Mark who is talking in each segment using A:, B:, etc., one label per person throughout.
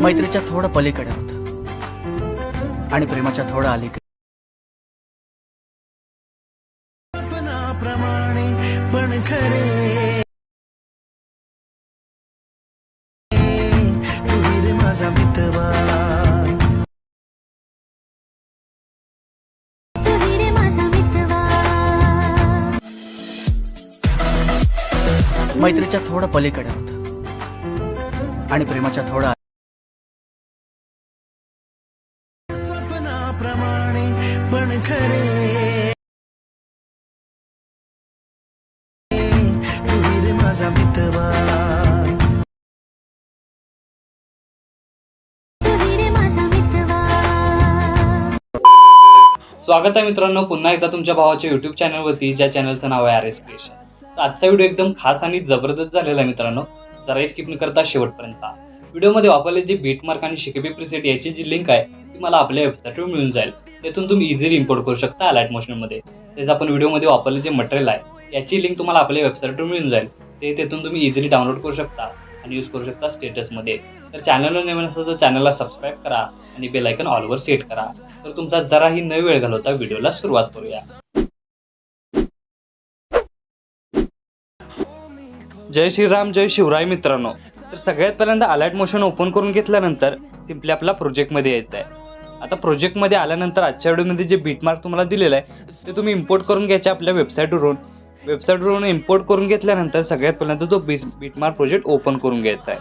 A: मैत्रीच्या थोडं पलीकडे होतं आणि प्रेमाच्या थोडं अलीकडे.
B: प्रमाणे पण खरे तुझी रे माझा मितवा
A: मैत्रीच्या थोडं पलीकडे होतं आणि प्रेमाच्या थोडं.
B: स्वप्नाप्रमाणे पण खरे तुझी रे माझा मितवा.
C: स्वागत आहे मित्रांनो पुन्हा एकदा तुमच्या भावाच्या युट्यूब चॅनलवरती, ज्या चॅनलचं नाव आहे RS क्रिएशन. तर आजचा व्हिडिओ एकदम खास आणि जबरदस्त झालेला आहे मित्रांनो. जरा स्किप न करता शेवटपर्यंत व्हिडिओमध्ये वापरले जे बीटमार्क आणि शिकेबी प्रीसेट याची जी लिंक आहे ती मला आपल्या वेबसाईटवर मिळून जाईल. त्यातून तुम्ही इझिली इम्पोर्ट करू शकता अलाइट मोशनमध्ये. तेच आपण व्हिडिओमध्ये वापरले जे मटेरियल आहे याची लिंक तुम्हाला आपल्या वेबसाईटवर मिळून जाईल. ते तेथून तुम्ही इझिली डाउनलोड करू शकता आणि यूज करू शकता स्टेटसमध्ये. तर चॅनलवर नवीन असेल तर चॅनलला सबस्क्राईब करा आणि बेल आयकॉन ऑलवर सेट करा. तर तुमचा जराही न वेळ घालवता व्हिडिओला सुरुवात करूया. जय श्रीराम, जय शिवराय मित्रांनो. तर सगळ्यात पहिल्यांदा अलाइट मोशन ओपन करून घेतल्यानंतर सिम्पली आपला प्रोजेक्टमध्ये यायचं आहे. आता प्रोजेक्टमध्ये आल्यानंतर आजच्या व्हिडिओमध्ये जे बीटमार्क तुम्हाला दिलेलं आहे ते तुम्ही इम्पोर्ट करून घ्यायचे आपल्या वेबसाईटवरून इम्पोर्ट करून घेतल्यानंतर सगळ्यात पहिल्यांदा तो बीटमार्क प्रोजेक्ट ओपन करून घ्यायचा आहे.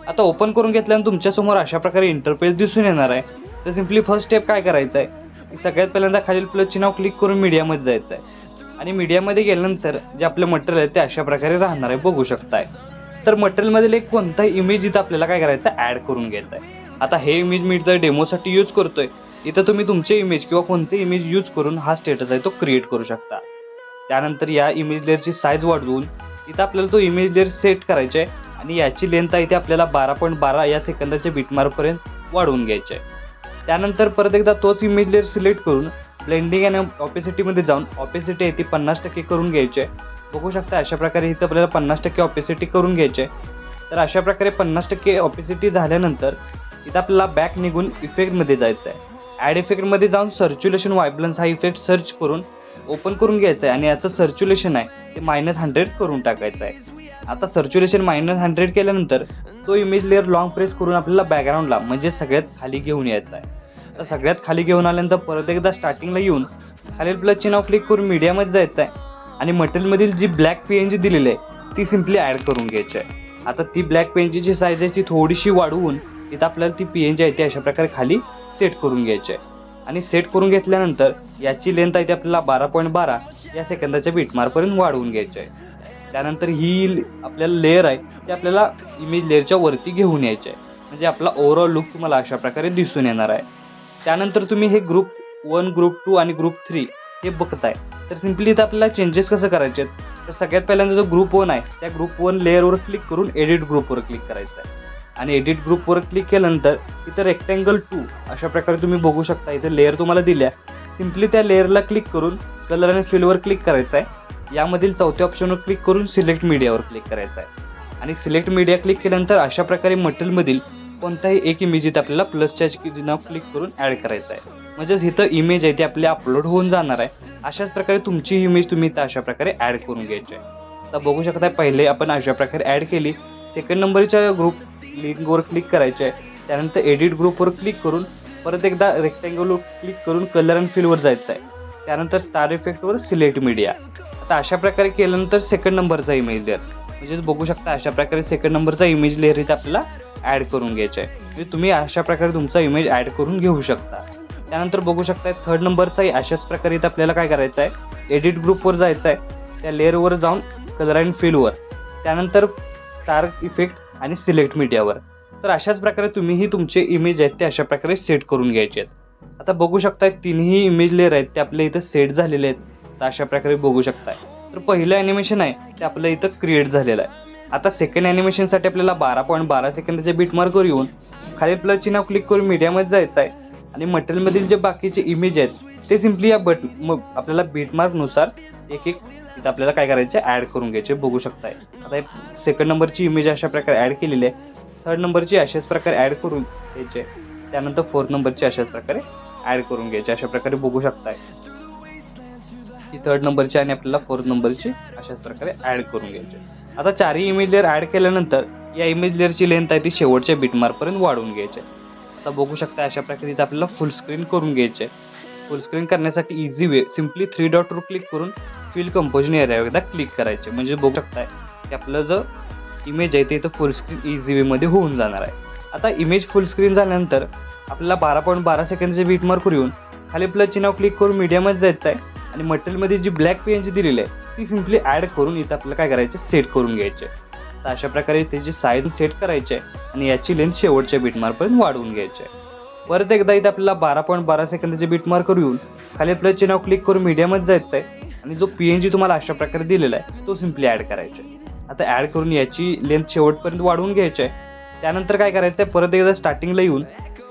C: आता ओपन करून घेतल्यानंतर तुमच्यासमोर अशा प्रकारे इंटरफेस दिसून येणार आहे. तर सिम्पली फर्स्ट स्टेप काय करायचं आहे की सगळ्यात पहिल्यांदा खालील प्लसची नाव क्लिक करून मीडियामध्ये जायचं आहे. आणि मीडियामध्ये गेल्यानंतर जे आपलं मटेरियल आहे ते अशा प्रकारे राहणार आहे, बघू शकताय. तर मटेरियलमधील एक कोणताही इमेज इथं आपल्याला काय करायचं आहे, ॲड करून घ्यायचं आहे. आता हे इमेज मी जर डेमोसाठी यूज करतोय, इथं तुम्ही तुमचे इमेज किंवा कोणते इमेज यूज करून हा स्टेटस आहे तो क्रिएट करू शकता. त्यानंतर या इमेज लेअरची साईज वाढवून इथं आपल्याला तो इमेज लेअर सेट करायचा आहे आणि याची लेंथ आहे ती आपल्याला 12.12 या सेकंदाच्या बीटमार्कपर्यंत वाढवून घ्यायची आहे. त्यानंतर परत एकदा तोच इमेज लेअर सिलेक्ट करून ब्लेंडिंग आणि ऑपेसिटीमध्ये जाऊन ऑपेसिटी आहे ती 50% करून घ्यायची आहे. बघू शकता अशा प्रकारे इथं आपल्याला 50% ऑपेसिटी करून घ्यायची आहे. तर अशा प्रकारे 50% ऑपेसिटी झाल्यानंतर इथं आपल्याला बॅक निघून इफेक्टमध्ये जायचं आहे. ॲड इफेक्टमध्ये जाऊन सर्च्युलेशन वायब्रन्स हा इफेक्ट सर्च करून ओपन करून घ्यायचं आहे आणि याचं सर्च्युलेशन आहे ते -100 करून टाकायचं आहे. आता सर्च्युलेशन -100 केल्यानंतर तो इमेज लेअर लॉंग प्रेस करून आपल्याला बॅकग्राऊंडला म्हणजे सगळ्यात खाली घेऊन यायचा आहे. तर सगळ्यात खाली घेऊन आल्यानंतर परत एकदा स्टार्टिंगला येऊन खालील प्लसची नाव क्लिक करून मीडियामध्ये जायचं आहे आणि मटेरियलमधील जी ब्लॅक PNG दिलेली आहे ती सिम्पली ॲड करून घ्यायची आहे. आता ती ब्लॅक PNGची साईज आहे ती थोडीशी वाढवून इथं आपल्याला ती PNG आहे ती अशा प्रकारे खाली सेट करून घ्यायची आहे. आणि सेट करून घेतल्यानंतर याची लेंथ आहे ती आपल्याला 12.12 या सेकंदाच्या बीटमार्कपर्यंत वाढवून घ्यायची आहे. त्यानंतर ही आपल्याला लेअर आहे ती आपल्याला इमेज लेअरच्या वरती घेऊन यायची आहे, म्हणजे आपला ओव्हरऑल लुक तुम्हाला अशा प्रकारे दिसून येणार आहे. त्यानंतर तुम्ही हे ग्रुप 1, ग्रुप 2 आणि ग्रुप 3 हे बघताय. तर सिम्पली इथं आपल्याला चेंजेस कसं करायचे आहेत, तर सगळ्यात पहिल्यांदा जो ग्रुप 1 आहे त्या ग्रुप 1 लेअरवर क्लिक करून एडिट ग्रुपवर क्लिक करायचं आहे. आणि एडिट ग्रुपवर क्लिक केल्यानंतर इथं रेक्टँगल 2 अशा प्रकारे तुम्ही बघू शकता. इथे लेअर तुम्हाला दिल्या, सिम्पली त्या लेअरला क्लिक करून कलर आणि फिलवर क्लिक करायचं आहे. यामधील चौथ्या ऑप्शनवर क्लिक करून सिलेक्ट मीडियावर क्लिक करायचं आहे. आणि सिलेक्ट मीडिया क्लिक केल्यानंतर अशा प्रकारे मटेरियलमधील कोणताही एक इमेज इथं आपल्याला प्लसच्या चिन्ह क्लिक करून ॲड करायचं आहे, म्हणजेच इथं इमेज आहे ती आपली अपलोड होऊन जाणार आहे. अशाच प्रकारे तुमची इमेज तुम्ही इथं अशा प्रकारे ॲड करून घ्यायची आहे. आता बघू शकता पहिले आपण अशा प्रकारे ॲड केली. सेकंड नंबरच्या ग्रुप लिंकवर क्लिक करायचे आहे. त्यानंतर एडिट ग्रुपवर क्लिक करून परत एकदा रेक्टँगलवर क्लिक करून कलर अँड फिलवर जायचं आहे. त्यानंतर स्टार इफेक्टवर सिलेक्ट मीडिया. आता अशा प्रकारे केल्यानंतर सेकंड नंबरचा इमेज लेअर म्हणजेच बघू शकता अशा प्रकारे सेकंड नंबरचा इमेज लेअर इथे आपल्याला ॲड करून घ्यायचं आहे. म्हणजे तुम्ही अशा प्रकारे तुमचा इमेज ॲड करून घेऊ शकता. त्यानंतर बघू शकता थर्ड नंबरचाही अशाच प्रकारे इथं आपल्याला काय करायचं आहे, एडिट ग्रुपवर जायचं आहे. त्या लेअरवर जाऊन कलर अँड फिलवर, त्यानंतर स्टार इफेक्ट आणि सिलेक्ट मीडियावर. तर अशाच प्रकारे तुम्हीही तुमचे इमेज आहेत ते अशा प्रकारे सेट करून घ्यायचे आहेत. आता बघू शकताय तिन्ही इमेज लेअर आहेत ते आपल्या इथं सेट झालेले आहेत. तर अशा प्रकारे बघू शकताय. तर पहिलं ॲनिमेशन आहे ते आपलं इथं क्रिएट झालेलं आहे. आता सेकंड ॲनिमेशनसाठी आपल्याला 12.12 सेकंदाच्या बीटमार्कवर येऊन खाली प्लसची नाव क्लिक करून मीडियामध्ये जायचं आहे आणि मटेरियलमधील जे बाकीचे इमेज आहेत ते सिम्पली या आपल्याला बीटमार्कनुसार एक इथं आपल्याला काय करायचे ॲड करून घ्यायचे, बघू शकताय. आता सेकंड नंबरची इमेज अशा प्रकारे ॲड केलेली आहे. थर्ड नंबरची अशाच प्रकारे ॲड करून घ्यायचे. त्यानंतर फोर्थ नंबरची अशाच प्रकारे ॲड करून घ्यायचे. अशा प्रकारे बघू शकताय की थर्ड नंबरची आणि आपल्याला फोर्थ नंबरची अशाच प्रकारे ॲड करून घ्यायचे. आता चारही इमेज लेअर ॲड केल्यानंतर या इमेज लेअरची लेंथ आहे ती शेवटच्या बिटमार्कपर्यंत वाढवून घ्यायची. आता बघू शकता अशा प्रकारे इथं आपल्याला फुल स्क्रीन करून घ्यायचे. फुल स्क्रीन करण्यासाठी इझी वे सिम्पली 3 डॉटवर क्लिक करून फिल कंपोजिशन एरिया एकदा क्लिक करायचे. म्हणजे बघू शकताय की आपलं जो इमेज आहे ते इथं फुल स्क्रीन इझी वेमध्ये होऊन जाणार आहे. आता इमेज फुल स्क्रीन झाल्यानंतर आपल्याला 12.12 सेकंडचे बीटमार्कवर येऊन खाली प्लसचे नाव क्लिक करून मीडियामध्ये जायचं आहे आणि मटेरियलमध्ये जी ब्लॅक पेनची दिलेली आहे ती सिम्पली ॲड करून इथं आपल्याला काय करायचं सेट करून घ्यायचे. तर अशा प्रकारे त्याची साईज सेट करायची आहे आणि याची लेंथ शेवटच्या बीटमार्कपर्यंत वाढवून घ्यायची आहे. परत एकदा इथं आपल्याला 12.12 सेकंदाचे बीटमार्कवर येऊन खाली प्लसचे नाव क्लिक करून मीडियामध्ये जायचं आहे आणि जो PNG तुम्हाला अशा प्रकारे दिलेला आहे तो सिम्पली ॲड करायचा आहे. आता ॲड करून याची लेंथ शेवटपर्यंत वाढवून घ्यायची आहे. त्यानंतर काय करायचं आहे परत एकदा स्टार्टिंगला येऊन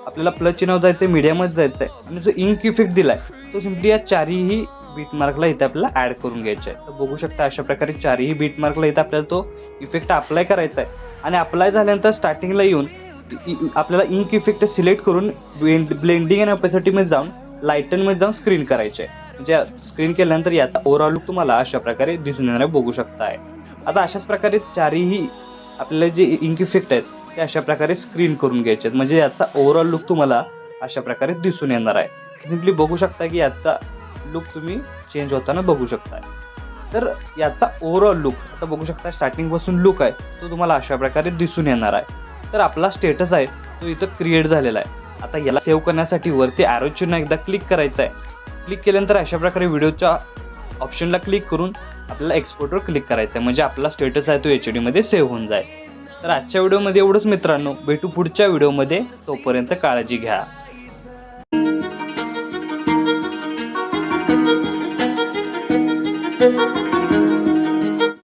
C: आपल्याला प्लसचे नाव जायचं आहे मीडियामध्ये जायचं आहे आणि जो इंक इफेक्ट दिला आहे तो सिम्पली या चारही बीटमार्कला इथं आपल्याला ॲड करून घ्यायचा आहे. तर बघू शकता अशा प्रकारे चारही बीटमार्कला इथं आपल्याला तो इफेक्ट अप्लाय करायचा आहे आणि अप्लाय झाल्यानंतर स्टार्टिंगला येऊन आपल्याला इंक इफेक्ट सिलेक्ट करून ब्लेंडिंग आणि ऑपेसिटीमध्ये जाऊन लाईटनमध्ये जाऊन स्क्रीन करायचे आहे. म्हणजे स्क्रीन केल्यानंतर याचा ओव्हरऑल लुक तुम्हाला अशा प्रकारे दिसून येणार बघू शकताय. आता अशाच प्रकारे चारही आपल्याला जे इंक इफेक्ट आहेत ते अशा प्रकारे स्क्रीन करून घ्यायचे आहेत. म्हणजे याचा ओव्हरऑल लुक तुम्हाला अशा प्रकारे दिसून येणार आहे. सिम्पली बघू शकता की याचा लुक तुम्ही चेंज होताना बघू शकताय. तर याचा ओव्हरऑल लुक आता बघू शकता स्टार्टिंगपासून लुक आहे तो तुम्हाला अशा प्रकारे दिसून येणार आहे. तर आपला स्टेटस आहे तो इथं क्रिएट झालेला आहे. आता याला सेव्ह करण्यासाठी वरती ॲरो चिन्ह एकदा क्लिक करायचं आहे. क्लिक केल्यानंतर अशा प्रकारे व्हिडिओच्या ऑप्शनला क्लिक करून आपल्याला एक्सपोर्टवर क्लिक करायचं आहे. म्हणजे आपला स्टेटस आहे तो HD मध्ये सेव्ह होऊन जाईल. तर आजच्या व्हिडिओमध्ये एवढंच मित्रांनो. भेटू पुढच्या व्हिडिओमध्ये. तोपर्यंत काळजी घ्या.
D: Thank you.